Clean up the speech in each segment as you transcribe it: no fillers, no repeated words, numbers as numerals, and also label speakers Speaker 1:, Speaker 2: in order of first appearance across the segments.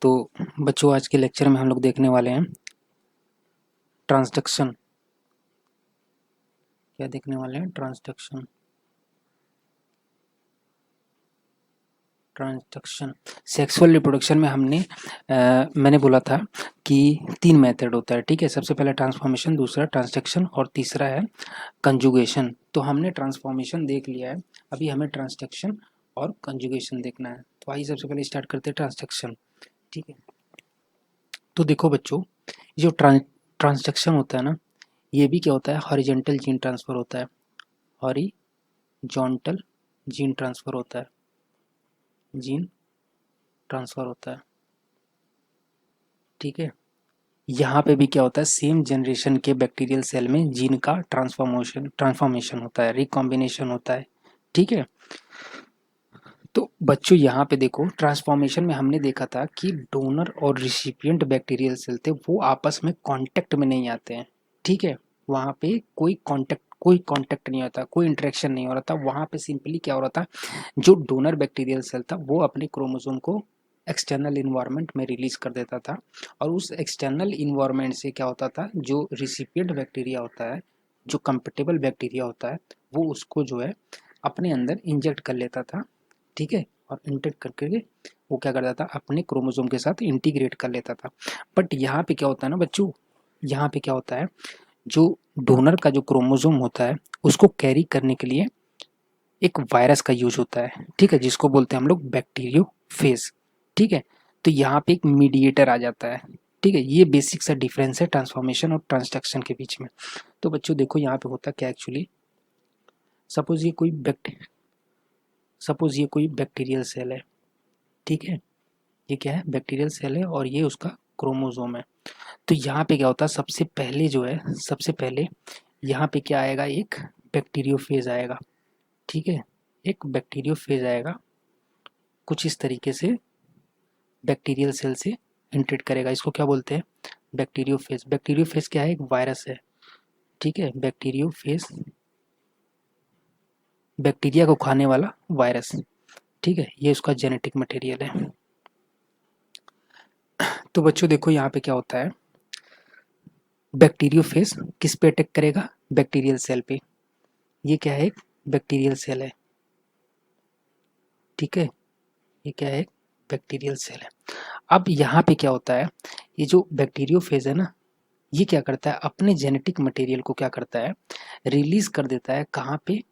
Speaker 1: तो बच्चों आज के लेक्चर में हम लोग देखने वाले हैं ट्रांसडक्शन। क्या देखने वाले हैं? ट्रांसडक्शन। सेक्सुअल रिप्रोडक्शन में मैंने बोला था कि 3 मेथड होता है, ठीक है। सबसे पहला ट्रांसफॉर्मेशन, दूसरा ट्रांसडक्शन और तीसरा है कंजुगेशन। तो हमने ट्रांसफॉर्मेशन देख लिया है, अभी हमें ट्रांसडक्शन और कंजुगेशन देखना है। तो आइए सबसे पहले स्टार्ट करते हैं ट्रांसडक्शन, ठीक है। तो देखो बच्चों, जो ट्रांसडक्शन होता है ना, ये भी क्या होता है? हॉरिजॉन्टल जीन ट्रांसफ़र होता है। हॉरिजॉन्टल जीन ट्रांसफ़र होता है, जीन ट्रांसफ़र होता है, ठीक है। यहाँ पे भी क्या होता है? सेम जनरेशन के बैक्टीरियल सेल में जीन का ट्रांसफॉर्मेशन होता है, रिकॉम्बिनेशन होता है, ठीक है। तो बच्चों यहाँ पे देखो, ट्रांसफॉर्मेशन में हमने देखा था कि डोनर और रिसिपिएंट बैक्टीरियल सेल थे, वो आपस में कांटेक्ट में नहीं आते हैं, ठीक है। वहाँ पे कोई कांटेक्ट नहीं होता, कोई इंटरेक्शन नहीं हो रहा था। वहाँ पे सिंपली क्या हो रहा था, जो डोनर बैक्टीरियल सेल था वो अपने क्रोमोसोम को एक्सटर्नल इन्वायरमेंट में रिलीज कर देता था, और उस एक्सटर्नल इन्वायरमेंट से क्या होता था, जो रिसिपिएंट बैक्टीरिया होता है, जो कंपेटेबल बैक्टीरिया होता है, वो उसको जो है अपने अंदर इंजेक्ट कर लेता था, ठीक है। और इंजेक्ट करके वो क्या करता था, अपने क्रोमोसोम के साथ इंटीग्रेट कर लेता था। बट यहाँ पे क्या होता है ना बच्चों, यहाँ पे क्या होता है, जो डोनर का जो क्रोमोसोम होता है उसको कैरी करने के लिए एक वायरस का यूज होता है, ठीक है, जिसको बोलते हैं हम लोग बैक्टीरियोफेज, ठीक है। तो यहाँ पे एक मीडिएटर आ जाता है, ठीक है। ये बेसिक सा डिफरेंस है ट्रांसफॉर्मेशन और ट्रांसडक्शन के बीच में। तो बच्चों देखो यहाँ पे होता क्या एक्चुअली, सपोज ये कोई बैक्टीरियल सेल है, ठीक है। ये क्या है? बैक्टीरियल सेल है और ये उसका क्रोमोसोम है। तो यहाँ पे क्या होता है, सबसे पहले यहाँ पे क्या आएगा, एक बैक्टीरियोफेज आएगा, ठीक है। एक बैक्टीरियोफेज आएगा, कुछ इस तरीके से बैक्टीरियल सेल से इंटरेक्ट करेगा। इसको क्या बोलते हैं? बैक्टीरियोफेज। बैक्टीरियोफेज क्या है? एक वायरस है, ठीक है। बैक्टीरियोफेज बैक्टीरिया को खाने वाला वायरस, ठीक है। ये उसका जेनेटिक मटेरियल है। तो बच्चों देखो यहाँ पे क्या होता है, बैक्टीरियोफेज किस पे अटैक करेगा? बैक्टीरियल सेल पे। ये क्या है? एक बैक्टीरियल सेल है, ठीक है। ये क्या है? बैक्टीरियल सेल है। अब यहाँ पे क्या होता है, ये जो बैक्टीरियोफेज है ना, ये क्या करता है, अपने जेनेटिक मटेरियल को क्या करता है, रिलीज कर देता है। कहाँ पे?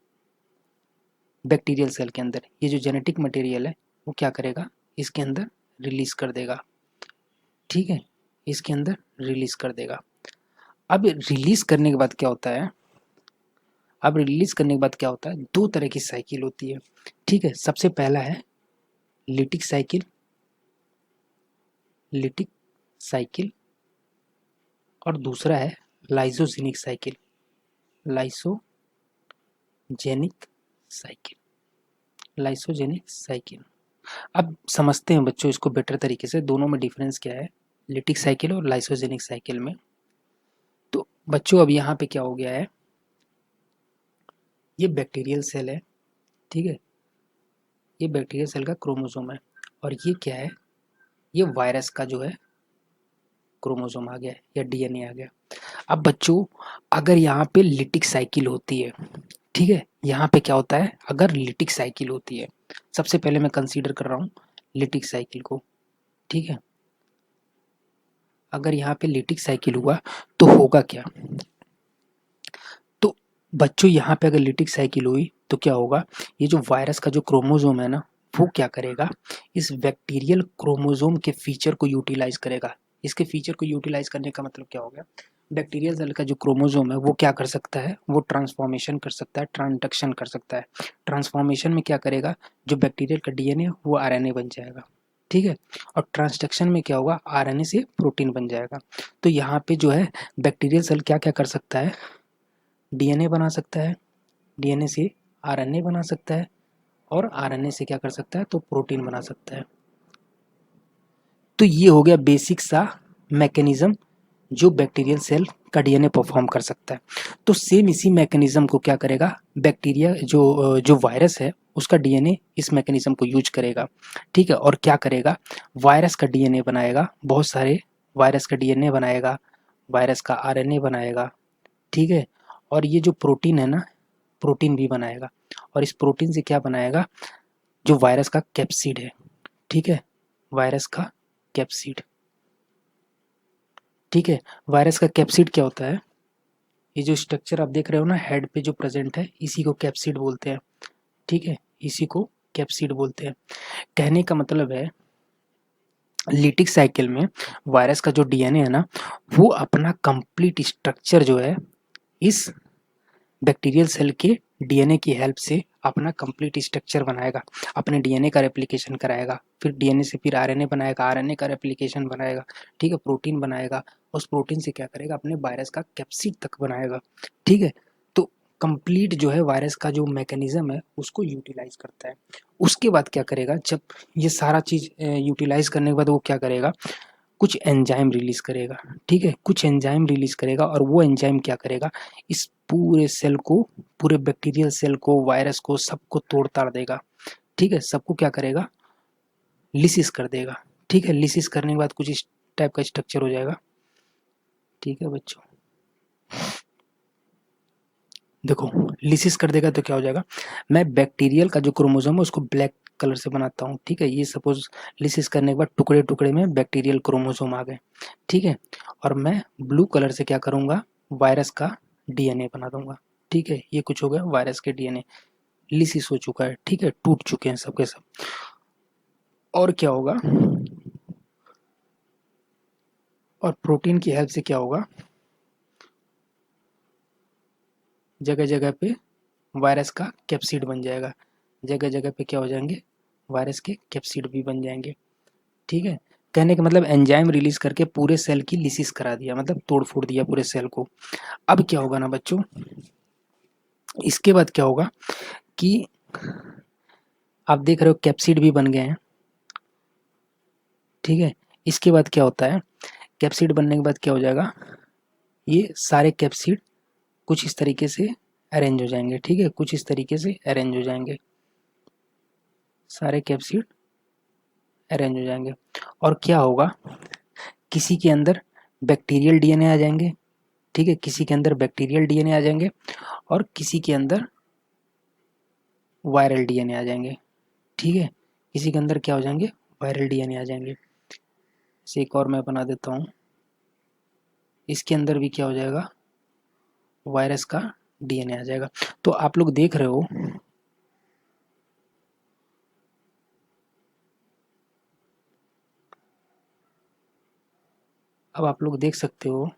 Speaker 1: बैक्टीरियल सेल के अंदर। ये जो जेनेटिक मटेरियल है वो क्या करेगा, इसके अंदर रिलीज कर देगा, ठीक है। इसके अंदर रिलीज कर देगा। अब रिलीज करने के बाद क्या होता है, दो तरह की साइकिल होती है, ठीक है। सबसे पहला है लिटिक साइकिल, और दूसरा है लाइसोजेनिक साइकिल, लाइसोजेनिक साइकिल। अब समझते हैं बच्चों इसको बेटर तरीके से, दोनों में डिफरेंस क्या है, लिटिक साइकिल और लाइसोजेनिक साइकिल में। तो बच्चों अब यहाँ पे क्या हो गया है, ये बैक्टीरियल सेल है, ठीक है। ये बैक्टीरियल सेल का क्रोमोसोम है, और ये क्या है, ये वायरस का जो है क्रोमोसोम आ गया या डीएनए आ गया। अब बच्चों अगर यहाँ पे लिटिक साइकिल होती है, ठीक है, यहाँ पे क्या होता है, अगर लिटिक साइकिल होती है, सबसे पहले मैं कंसीडर कर रहा हूँ लिटिक साइकिल को, ठीक है। अगर यहाँ पे लिटिक साइकिल हुआ तो होगा क्या, तो बच्चों यहाँ पे अगर लिटिक साइकिल हुई तो क्या होगा, ये जो वायरस का जो क्रोमोसोम है ना, वो क्या करेगा, इस बैक्टीरियल क्रोमोसोम के फीचर को यूटिलाइज करेगा। इसके फीचर को यूटिलाइज करने का मतलब क्या हो गया, बैक्टीरियल सेल का जो क्रोमोसोम है वो क्या कर सकता है, वो ट्रांसफॉर्मेशन कर सकता है, ट्रांसडक्शन कर सकता है। ट्रांसफॉर्मेशन में क्या करेगा, जो बैक्टीरियल का डीएनए वो आरएनए बन जाएगा, ठीक है। और ट्रांसडक्शन में क्या होगा, आरएनए से प्रोटीन बन जाएगा। तो यहाँ पे जो है बैक्टीरियल सेल क्या क्या कर सकता है, डीएनए बना सकता है, डीएनए से आरएनए बना सकता है, और आरएनए से क्या कर सकता है, तो प्रोटीन बना सकता है। तो ये हो गया बेसिक सा मैकेनिज्म जो बैक्टीरियल सेल का डीएनए परफॉर्म कर सकता है। तो सेम इसी मैकेनिज्म को क्या करेगा, बैक्टीरिया जो वायरस है उसका डीएनए इस मैकेनिज्म को यूज करेगा, ठीक है। और क्या करेगा, वायरस का डीएनए बनाएगा, बहुत सारे वायरस का डीएनए बनाएगा, वायरस का आरएनए बनाएगा, ठीक है। और ये जो प्रोटीन है ना, प्रोटीन भी बनाएगा, और इस प्रोटीन से क्या बनाएगा, जो वायरस का कैप्सिड है, ठीक है, वायरस का कैप्सिड, ठीक है। वायरस का कैप्सिड क्या होता है, ये जो स्ट्रक्चर आप देख रहे हो ना हेड पे जो प्रेजेंट है, इसी को कैप्सिड बोलते हैं, ठीक है, इसी को कैप्सिड बोलते हैं। कहने का मतलब है लिटिक साइकिल में वायरस का जो डीएनए है ना, वो अपना कंप्लीट स्ट्रक्चर जो है इस बैक्टीरियल सेल के डीएनए की हेल्प से अपना कंप्लीट स्ट्रक्चर बनाएगा, अपने डीएनए का रेप्लिकेशन कराएगा, फिर डीएनए से फिर आरएनए बनाएगा, आरएनए का रेप्लिकेशन बनाएगा, ठीक है, प्रोटीन बनाएगा, उस प्रोटीन से क्या करेगा, अपने वायरस का कैप्सिड तक बनाएगा, ठीक है। तो कंप्लीट जो है वायरस का जो मैकेनिज्म है उसको यूटिलाइज करता है। उसके बाद क्या करेगा, जब ये सारा चीज यूटिलाइज करने के बाद वो क्या करेगा, कुछ एंजाइम रिलीज करेगा, ठीक है, कुछ एंजाइम रिलीज करेगा, और वो एंजाइम क्या करेगा, इस पूरे सेल को, पूरे बैक्टीरियल सेल को, वायरस को, सबको तोड़ ताड़ देगा, ठीक है, सबको क्या करेगा, लिसिस कर देगा, ठीक है। लिसिस करने के बाद कुछ इस टाइप का स्ट्रक्चर हो जाएगा, ठीक है बच्चों। देखो लिसिस कर देगा तो क्या हो जाएगा, मैं बैक्टीरियल का जो क्रोमोसोम है उसको ब्लैक कलर से बनाता हूँ, ठीक है। ये सपोज लिसिस करने के बाद टुकड़े टुकड़े में बैक्टीरियल क्रोमोसोम आ गए, ठीक है। और मैं ब्लू कलर से क्या करूँगा, वायरस का डीएनए बना दूंगा, ठीक है। ये कुछ हो गया वायरस के डीएनए, लिसिस हो चुका है, ठीक है, टूट चुके हैं सबके सब। और क्या होगा, और प्रोटीन की हेल्प से क्या होगा, जगह जगह पे वायरस का कैप्सिड बन जाएगा, जगह जगह पे क्या हो जाएंगे, वायरस के कैप्सिड भी बन जाएंगे, ठीक है। कहने का मतलब एंजाइम रिलीज करके पूरे सेल की लिसिस करा दिया, मतलब तोड़ फोड़ दिया पूरे सेल को। अब क्या होगा ना बच्चों, इसके बाद क्या होगा कि आप देख रहे हो कैप्सिड भी बन गए हैं, ठीक है। इसके बाद क्या होता है, कैप्सिड बनने के बाद क्या हो जाएगा, ये सारे कैप्सिड कुछ इस तरीके से अरेंज हो जाएंगे, ठीक है, कुछ इस तरीके से अरेंज हो जाएंगे, सारे कैप्सिड अरेंज हो जाएंगे। और क्या होगा, किसी के अंदर बैक्टीरियल डीएनए आ जाएंगे, ठीक है, किसी के अंदर बैक्टीरियल डीएनए आ जाएंगे, और किसी के अंदर वायरल डीएनए आ जाएंगे, ठीक है। किसी के अंदर क्या हो जाएंगे, वायरल डीएनए आ जाएंगे। इसे एक और मैं बना देता हूँ, इसके अंदर भी क्या हो जाएगा, वायरस का डीएनए आ जाएगा। तो आप लोग देख रहे हो, अब आप लोग देख सकते हो,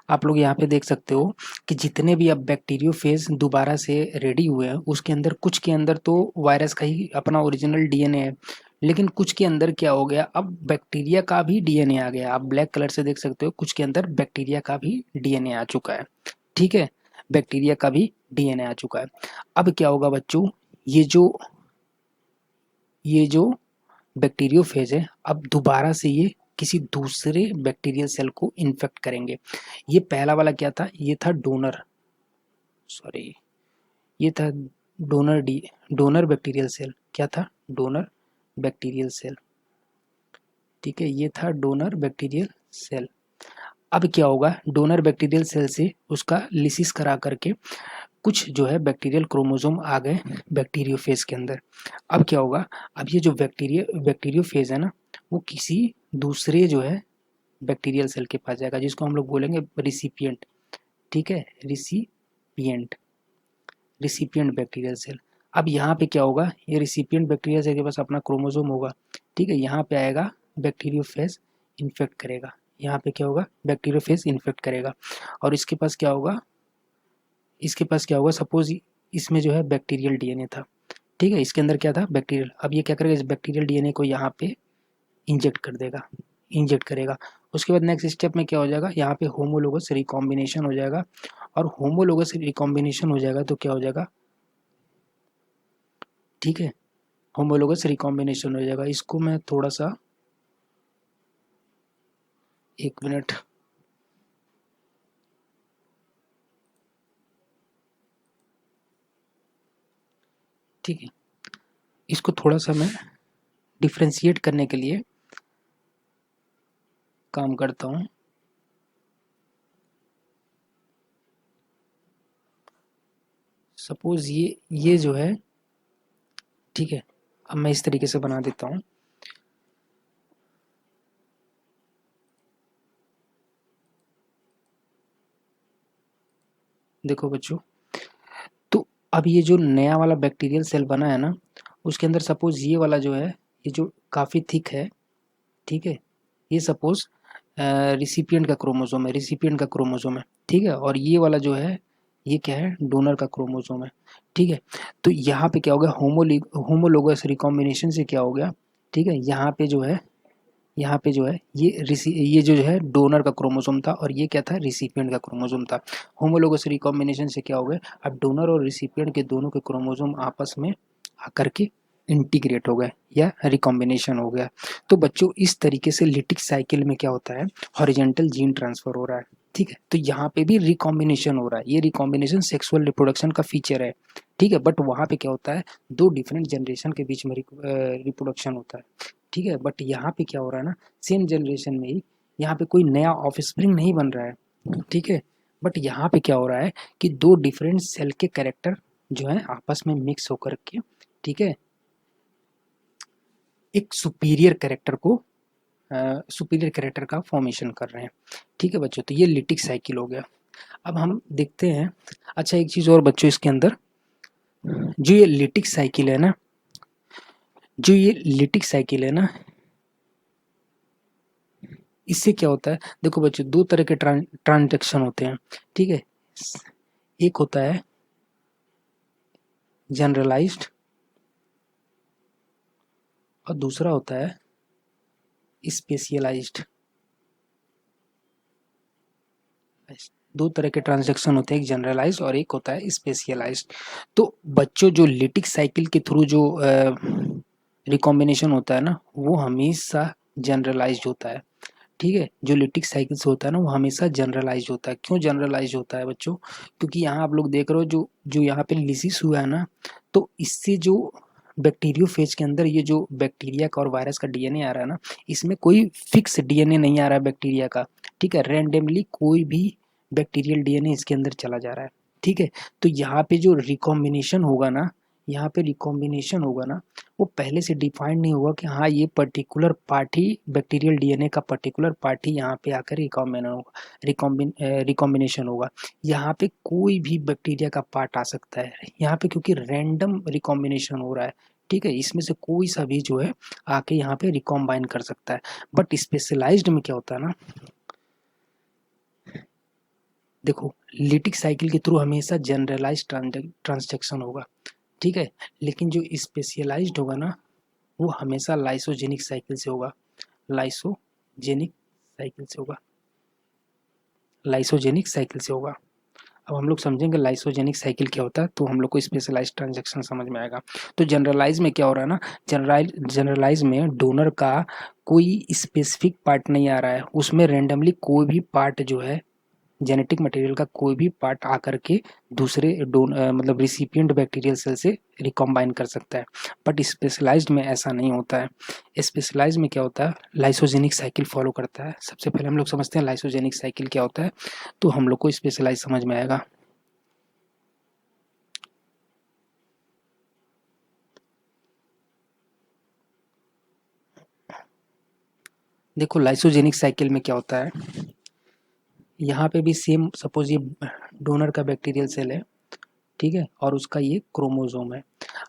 Speaker 1: आप लोग यहाँ पे देख सकते हो कि जितने भी अब बैक्टीरियोफेज दोबारा से रेडी हुए हैं उसके अंदर कुछ के अंदर तो वायरस का ही अपना ओरिजिनल डीएनए है, लेकिन कुछ के अंदर क्या हो गया, अब बैक्टीरिया का भी डीएनए आ गया। आप ब्लैक कलर से देख सकते हो कुछ के अंदर बैक्टीरिया का भी डीएनए आ चुका है, ठीक है, बैक्टीरिया का भी डीएनए आ चुका है। अब क्या होगा बच्चों, ये जो बैक्टीरियोफेज है, अब दोबारा से ये किसी दूसरे बैक्टीरियल सेल को इन्फेक्ट करेंगे। ये पहला वाला क्या था, ये था डोनर, सॉरी, ये था डोनर बैक्टीरियल सेल, क्या था, डोनर बैक्टीरियल सेल, ठीक है, ये था डोनर बैक्टीरियल सेल। अब क्या होगा, डोनर बैक्टीरियल सेल से उसका लिसिस करा करके कुछ जो है बैक्टीरियल क्रोमोसोम आ गए बैक्टीरियोफेज के अंदर। अब क्या होगा, अब ये जो बैक्टीरियोफेज है ना, वो किसी दूसरे जो है बैक्टीरियल सेल के पास जाएगा, जिसको हम लोग बोलेंगे रिसिपिएंट, ठीक है, रिसिपिएंट, रिसिपिएंट बैक्टीरियल सेल। अब यहाँ पे क्या होगा, ये रिसिपिएंट बैक्टीरियल सेल के पास अपना क्रोमोसोम होगा, ठीक है, यहाँ पे आएगा बैक्टीरियोफेज इन्फेक्ट करेगा, यहाँ पे क्या होगा, बैक्टीरियोफेज इन्फेक्ट करेगा। और इसके पास क्या होगा, सपोज इसमें जो है बैक्टीरियल डीएनए था, ठीक है, इसके अंदर क्या था, बैक्टीरियल। अब ये क्या करेगा, इस बैक्टीरियल डीएनए को यहाँ पे इंजेक्ट कर देगा, इंजेक्ट करेगा। उसके बाद नेक्स्ट स्टेप में क्या हो जाएगा, यहाँ पे होमोलोगस रिकॉम्बिनेशन हो जाएगा, और होमोलोगस रिकॉम्बिनेशन हो जाएगा तो क्या हो जाएगा, ठीक है, होमोलोगस रिकॉम्बिनेशन हो जाएगा। इसको मैं थोड़ा सा एक मिनट। ठीक है, इसको थोड़ा सा मैं डिफ्रेंशिएट करने के लिए काम करता हूँ। सपोज ये जो है, ठीक है, अब मैं इस तरीके से बना देता हूँ। देखो बच्चों, तो अब ये जो नया वाला बैक्टीरियल सेल बना है ना, उसके अंदर सपोज ये वाला जो है, ये जो काफी थिक है, ठीक है, ये सपोज रिसिपिएंट का क्रोमोसोम है, रिसिपिएंट का क्रोमोसोम है, ठीक है, और ये वाला जो है ये क्या है, डोनर का क्रोमोसोम है, ठीक है। तो यहाँ पे क्या हो गया, होमोलोगस रिकॉम्बिनेशन से क्या हो गया, ठीक है, यहाँ पे जो है ये जो है डोनर का क्रोमोसोम था और ये क्या था, रिसिपिएंट का क्रोमोसोम था। होमोलोगस रिकॉम्बिनेशन से क्या हो गया, अब डोनर और रिसिपिएंट के दोनों के क्रोमोसोम आपस में आकर के इंटीग्रेट हो गए या रिकॉम्बिनेशन हो गया। तो बच्चों इस तरीके से लिटिक साइकिल में क्या होता है, हॉरिजॉन्टल जीन ट्रांसफर हो रहा है, ठीक है। तो यहाँ पे भी रिकॉम्बिनेशन हो रहा है, ये रिकॉम्बिनेशन सेक्सुअल रिप्रोडक्शन का फीचर है, ठीक है। बट वहाँ पे क्या होता है, दो डिफरेंट जनरेशन के बीच में रिप्रोडक्शन होता है, ठीक है। बट यहाँ पे क्या हो रहा है ना, सेम जनरेशन में ही यहाँ पे कोई नया ऑफस्प्रिंग नहीं बन रहा है, ठीक है। बट यहाँ पे क्या हो रहा है कि दो डिफरेंट सेल के कैरेक्टर जो है आपस में मिक्स होकर के, ठीक है, एक सुपीरियर कैरेक्टर का फॉर्मेशन कर रहे हैं, ठीक है बच्चों। तो ये लिटिक साइकिल हो गया। अब हम देखते हैं, अच्छा एक चीज और बच्चों, इसके अंदर जो ये लिटिक साइकिल है ना, जो ये लिटिक साइकिल है ना, इससे क्या होता है, देखो बच्चों दो तरह के ट्रांजेक्शन होते हैं, ठीक है। एक होता है जनरलाइज्ड और दूसरा होता है स्पेशलाइज्ड। दो तरह के ट्रांजैक्शन होते हैं, एक जनरलाइज्ड और एक होता है स्पेशलाइज्ड। तो बच्चों जो लिटिक साइकिल के थ्रू जो रिकॉम्बिनेशन होता है ना, वो हमेशा जनरलाइज्ड होता है, ठीक है। जो लिटिक साइकिल से होता है ना, वो हमेशा जनरलाइज होता है। क्यों जनरलाइज होता है बच्चों, क्योंकि यहाँ आप लोग देख रहे हो जो जो यहाँ पे लिसिस हुआ है ना, तो इससे जो बैक्टीरियोफेज के अंदर ये जो बैक्टीरिया का और वायरस का डीएनए आ रहा है ना, इसमें कोई फिक्स डीएनए नहीं आ रहा है बैक्टीरिया का, ठीक है। रैंडमली कोई भी बैक्टीरियल डीएनए इसके अंदर चला जा रहा है, ठीक है। तो यहाँ पे जो रिकॉम्बिनेशन होगा ना, यहाँ पे रिकॉम्बिनेशन होगा ना, वो पहले से डिफाइंड नहीं हुआ कि हाँ ये पर्टिकुलर पार्ट ही बैक्टीरियल डीएनए का पर्टिकुलर पार्ट ही यहाँ पे आकर रिकॉम्बिनेशन होगा। यहाँ पे कोई भी बैक्टीरिया का पार्ट आ सकता है यहाँ पे, क्योंकि रैंडम रिकॉम्बिनेशन हो रहा है, ठीक है। इसमें से कोई सा भी जो है आके यहाँ पे रिकॉम्बाइन कर सकता है। बट स्पेशलाइज्ड में क्या होता है ना, देखो लिटिक साइकिल के थ्रू हमेशा जनरलाइज ट्रांसजेक्शन होगा, ठीक है। लेकिन जो स्पेशलाइज्ड होगा ना, वो हमेशा लाइसोजेनिक साइकिल से होगा, लाइसोजेनिक साइकिल से होगा, लाइसोजेनिक साइकिल से होगा। अब हम लोग समझेंगे लाइसोजेनिक साइकिल क्या होता है, तो हम लोग को स्पेशलाइज ट्रांजैक्शन समझ में आएगा। तो जनरलाइज में क्या हो रहा है ना, जनरलाइज में डोनर का कोई स्पेसिफिक पार्ट नहीं आ रहा है, उसमें रेंडमली कोई भी पार्ट जो है, जेनेटिक मटेरियल का कोई भी पार्ट आकर के दूसरे मतलब रिसिपिएंट बैक्टीरियल सेल से रिकॉम्बाइन कर सकता है। बट स्पेशलाइज्ड में ऐसा नहीं होता है। स्पेशलाइज्ड में क्या होता है, लाइसोजेनिक साइकिल फॉलो करता है। सबसे पहले हम लोग समझते हैं लाइसोजेनिक साइकिल क्या होता है, तो हम लोग को स्पेशलाइज समझ में आएगा। देखो लाइसोजेनिक साइकिल में क्या होता है, यहाँ पे भी सेम, सपोज ये डोनर का बैक्टीरियल सेल है, ठीक है, और उसका ये क्रोमोसोम है।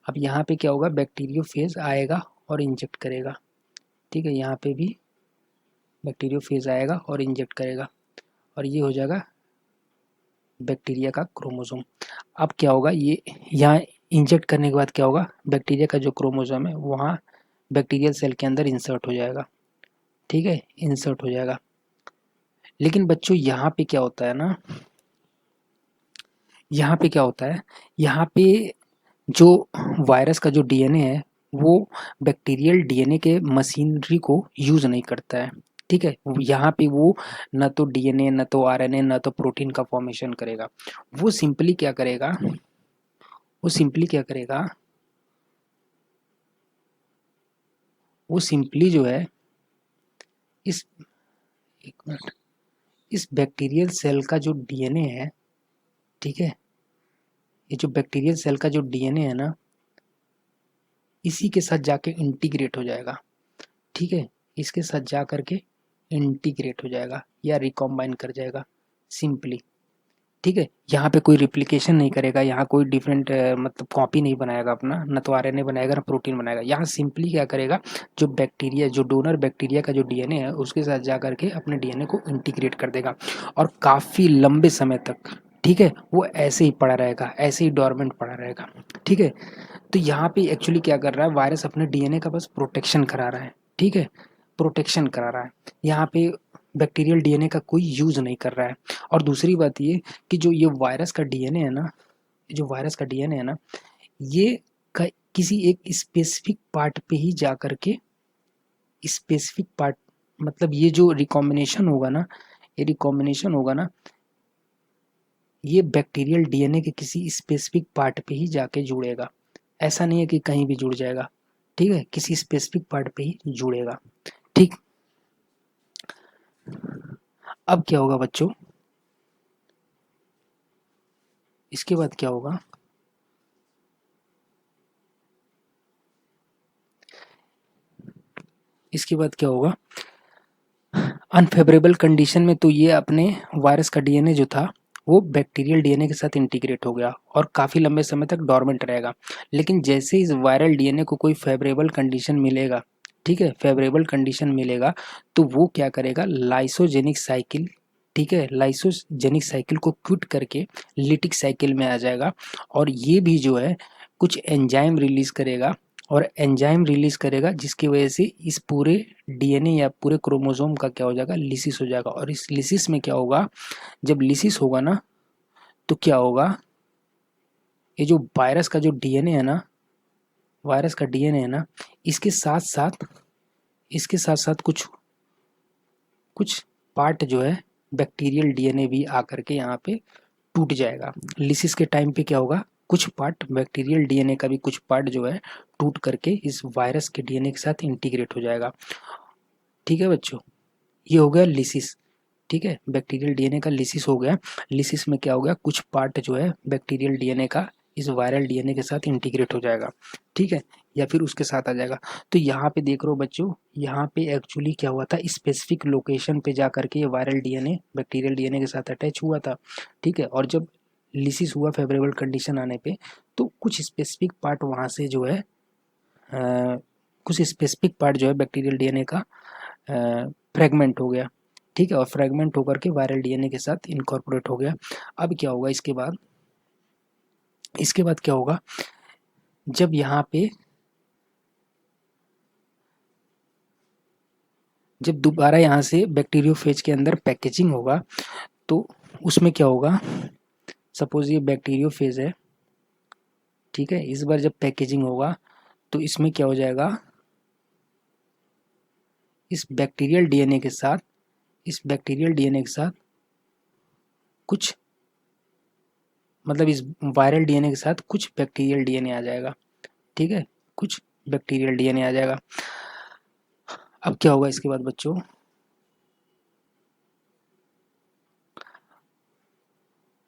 Speaker 1: अब यहाँ पे क्या होगा, बैक्टीरियोफेज आएगा और इंजेक्ट करेगा, ठीक है। यहाँ पे भी बैक्टीरियोफेज आएगा और इंजेक्ट करेगा, और ये हो जाएगा बैक्टीरिया का क्रोमोसोम। अब क्या होगा, ये यहाँ इंजेक्ट करने के बाद क्या होगा, बैक्टीरिया का जो क्रोमोसोम है वहाँ बैक्टीरियल सेल के अंदर इंसर्ट हो जाएगा, ठीक है, इंसर्ट हो जाएगा। लेकिन बच्चों यहाँ पे क्या होता है ना, यहाँ पे क्या होता है, यहाँ पे जो वायरस का जो डीएनए है, वो बैक्टीरियल डीएनए के मशीनरी को यूज नहीं करता है, ठीक है, यहाँ पे वो न तो डीएनए, न तो आरएनए, न तो प्रोटीन का फॉर्मेशन करेगा। वो सिंपली क्या करेगा, वो सिंपली क्या करेगा, वो सिंपली जो है इस, एक मिनट, इस बैक्टीरियल सेल का जो डीएनए है, ठीक है, ये जो बैक्टीरियल सेल का जो डीएनए है ना, इसी के साथ जाके इंटीग्रेट हो जाएगा। ठीक है, इसके साथ जा करके इंटीग्रेट हो जाएगा या रिकॉम्बाइन कर जाएगा सिंपली। ठीक है, यहाँ पे कोई रिप्लिकेशन नहीं करेगा, यहाँ कोई डिफरेंट मतलब कॉपी नहीं बनाएगा अपना, न तो आरएनए बनाएगा न प्रोटीन बनाएगा। यहाँ सिंपली क्या करेगा, जो बैक्टीरिया, जो डोनर बैक्टीरिया का जो डीएनए है उसके साथ जा करके अपने डीएनए को इंटीग्रेट कर देगा और काफ़ी लंबे समय तक, ठीक है, वो ऐसे ही पड़ा रहेगा, ऐसे ही डोरमेंट पड़ा रहेगा। ठीक है, तो यहाँ पे एक्चुअली क्या कर रहा है, वायरस अपने डीएनए का बस प्रोटेक्शन करा रहा है। ठीक है, प्रोटेक्शन करा रहा है, यहाँ पे बैक्टीरियल डीएनए का कोई यूज नहीं कर रहा है। और दूसरी बात ये कि जो ये वायरस का डीएनए है ना, जो वायरस का डीएनए है ना, ये किसी एक स्पेसिफिक पार्ट पे ही जा करके, स्पेसिफिक पार्ट मतलब ये जो रिकॉम्बिनेशन होगा ना, ये रिकॉम्बिनेशन होगा ना, ये बैक्टीरियल डीएनए के किसी स्पेसिफिक पार्ट पे ही जाके जुड़ेगा। ऐसा नहीं है कि कहीं भी जुड़ जाएगा। ठीक है, किसी स्पेसिफिक पार्ट पे ही जुड़ेगा। ठीक, अब क्या होगा बच्चों, इसके बाद क्या होगा, इसके बाद क्या होगा, अनफेवरेबल कंडीशन में तो ये अपने वायरस का डीएनए जो था वो बैक्टीरियल डीएनए के साथ इंटीग्रेट हो गया और काफ़ी लंबे समय तक डॉर्मेंट रहेगा। लेकिन जैसे इस वायरल डीएनए को कोई फेवरेबल कंडीशन मिलेगा, ठीक है, फेवरेबल कंडीशन मिलेगा, तो वो क्या करेगा, लाइसोजेनिक साइकिल, ठीक है, लाइसोजेनिक साइकिल को क्विट करके लिटिक साइकिल में आ जाएगा और ये भी जो है कुछ एंजाइम रिलीज करेगा, और एंजाइम रिलीज करेगा जिसकी वजह से इस पूरे डीएनए या पूरे क्रोमोसोम का क्या हो जाएगा, लिसिस हो जाएगा। और इस लिसिस में क्या होगा, जब लिसिस होगा ना, तो क्या होगा, ये जो वायरस का जो डीएनए है ना, वायरस का डीएनए है ना, इसके साथ साथ, इसके साथ साथ कुछ कुछ पार्ट जो है बैक्टीरियल डीएनए भी आकर के यहाँ पे टूट जाएगा। लिसिस के टाइम पे क्या होगा, कुछ पार्ट बैक्टीरियल डीएनए का भी कुछ पार्ट जो है टूट करके इस वायरस के डीएनए के साथ इंटीग्रेट हो जाएगा। ठीक है बच्चों, ये हो गया लिसिस। ठीक है, बैक्टीरियल डीएनए का लिसिस हो गया। लिसिस में क्या हो गया, कुछ पार्ट जो है बैक्टीरियल डीएनए का इस वायरल डीएनए के साथ इंटीग्रेट हो जाएगा। ठीक है, या फिर उसके साथ आ जाएगा। तो यहाँ पे देख रहे हो बच्चों, यहाँ पे एक्चुअली क्या हुआ था, स्पेसिफिक लोकेशन पे जा करके ये वायरल डीएनए बैक्टीरियल डीएनए के साथ अटैच हुआ था। ठीक है, और जब लिसिस हुआ फेवरेबल कंडीशन आने पे, तो कुछ स्पेसिफिक पार्ट वहाँ से जो है कुछ स्पेसिफिक पार्ट जो है बैक्टीरियल डीएनए का फ्रेगमेंट हो गया। ठीक है, और फ्रेगमेंट होकर के वायरल डीएनए के साथ इनकॉर्पोरेट हो गया। अब क्या होगा इसके बाद, इसके बाद क्या होगा, जब यहाँ पे, जब दोबारा यहाँ से बैक्टीरियोफेज के अंदर पैकेजिंग होगा, तो उसमें क्या होगा, सपोज ये बैक्टीरियोफेज है, ठीक है, इस बार जब पैकेजिंग होगा तो इसमें क्या हो जाएगा, इस बैक्टीरियल डीएनए के साथ, इस बैक्टीरियल डीएनए के साथ कुछ, मतलब इस वायरल डीएनए के साथ कुछ बैक्टीरियल डीएनए आ जाएगा। ठीक है, कुछ बैक्टीरियल डीएनए आ जाएगा। अब क्या होगा इसके बाद बच्चों,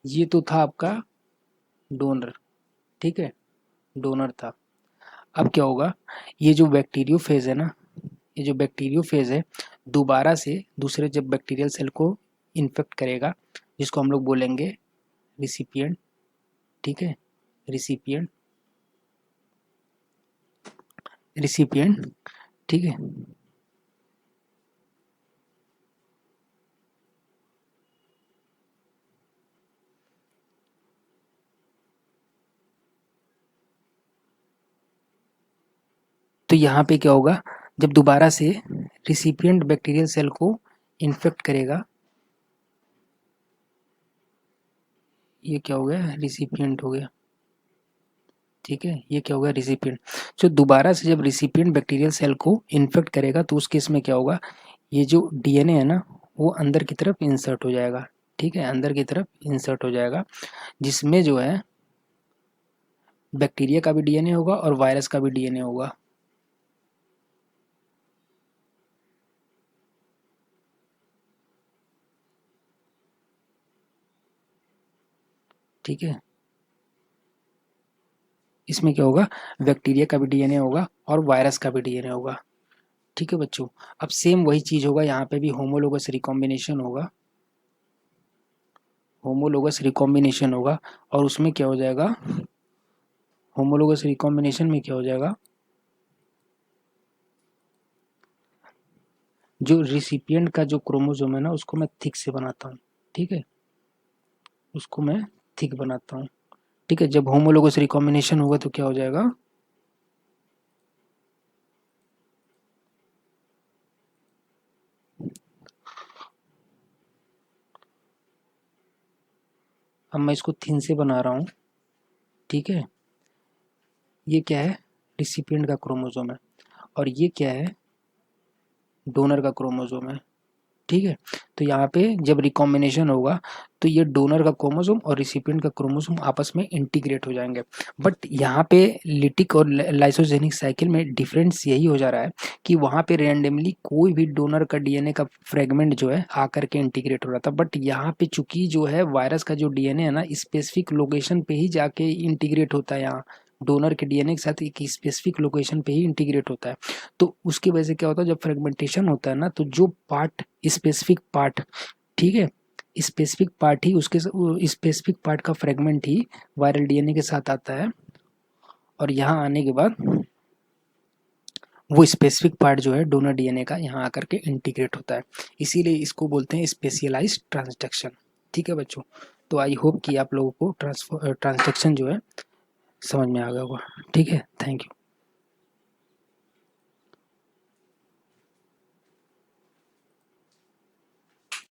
Speaker 1: ये तो था आपका डोनर, ठीक है, डोनर था। अब क्या होगा, ये जो बैक्टीरियोफेज है ना, ये जो बैक्टीरियोफेज है दोबारा से दूसरे जब बैक्टीरियल सेल को इन्फेक्ट करेगा, जिसको हम लोग बोलेंगे रिसिपिएंट। ठीक है, रिसिपिएंट, रिसिपिएंट, ठीक है। तो यहाँ पे क्या होगा, जब दोबारा से रिसिपिएंट बैक्टीरियल सेल को इन्फेक्ट करेगा, ये क्या हो गया, रिसिपिएंट हो गया। ठीक है, ये क्या होगा, रिसिपिएंट। जो दोबारा से जब रिसिपिएंट बैक्टीरियल सेल को इन्फेक्ट करेगा तो उस केस में क्या होगा, ये जो डीएनए है ना वो अंदर की तरफ इंसर्ट हो जाएगा, ठीक है, अंदर की तरफ इंसर्ट हो जाएगा, जिसमें जो है बैक्टीरिया का भी डीएनए होगा और वायरस का भी डीएनए होगा। ठीक है, इसमें क्या होगा, बैक्टीरिया का भी डीएनए होगा और वायरस का भी डीएनए होगा। ठीक है बच्चों, अब सेम वही चीज होगा, यहाँ पे भी होमोलोगस रिकॉम्बिनेशन होगा, होमोलोगस रिकॉम्बिनेशन होगा, और उसमें क्या हो जाएगा, होमोलोगस रिकॉम्बिनेशन में क्या हो जाएगा, जो रिसिपिएंट का जो क्रोमोसोम है ना उसको मैं थिक से बनाता हूँ, ठीक है, उसको मैं थिक बनाता हूँ। ठीक है, जब होमोलोगस रिकॉम्बिनेशन होगा तो क्या हो जाएगा, अब मैं इसको थिन से बना रहा हूँ, ठीक है, ये क्या है, रिसिपिएंट का क्रोमोसोम है, और ये क्या है, डोनर का क्रोमोसोम है। ठीक है, तो यहाँ पे जब रिकॉम्बिनेशन होगा तो ये डोनर का क्रोमोसोम और रिसिपिएंट का क्रोमोसोम आपस में इंटीग्रेट हो जाएंगे। बट यहाँ पे लिटिक और लाइसोजेनिक साइकिल में डिफरेंस यही हो जा रहा है कि वहाँ पे रैंडमली कोई भी डोनर का डीएनए का फ्रेगमेंट जो है आकर के इंटीग्रेट हो रहा था, बट यहाँ पे चूंकि जो है वायरस का जो डीएनए है ना स्पेसिफिक लोकेशन पे ही जाके इंटीग्रेट होता है, यहाँ डोनर के डीएनए के साथ एक स्पेसिफिक लोकेशन पे ही इंटीग्रेट होता है। तो उसकी वजह से क्या होता है, जब फ्रेगमेंटेशन होता है ना तो जो पार्ट स्पेसिफिक पार्ट, ठीक है, स्पेसिफिक पार्ट ही उसके स्पेसिफिक पार्ट का फ्रेगमेंट ही वायरल डीएनए के साथ आता है, और यहाँ आने के बाद वो स्पेसिफिक पार्ट जो है डोनर डीएनए का यहाँ आकर के इंटीग्रेट होता है, इसीलिए इसको बोलते हैं स्पेशलाइज्ड ट्रांसडक्शन। ठीक है बच्चों, तो आई होप कि आप लोगों को ट्रांसडक्शन जो है समझ में आ गया होगा। ठीक है, थैंक यू।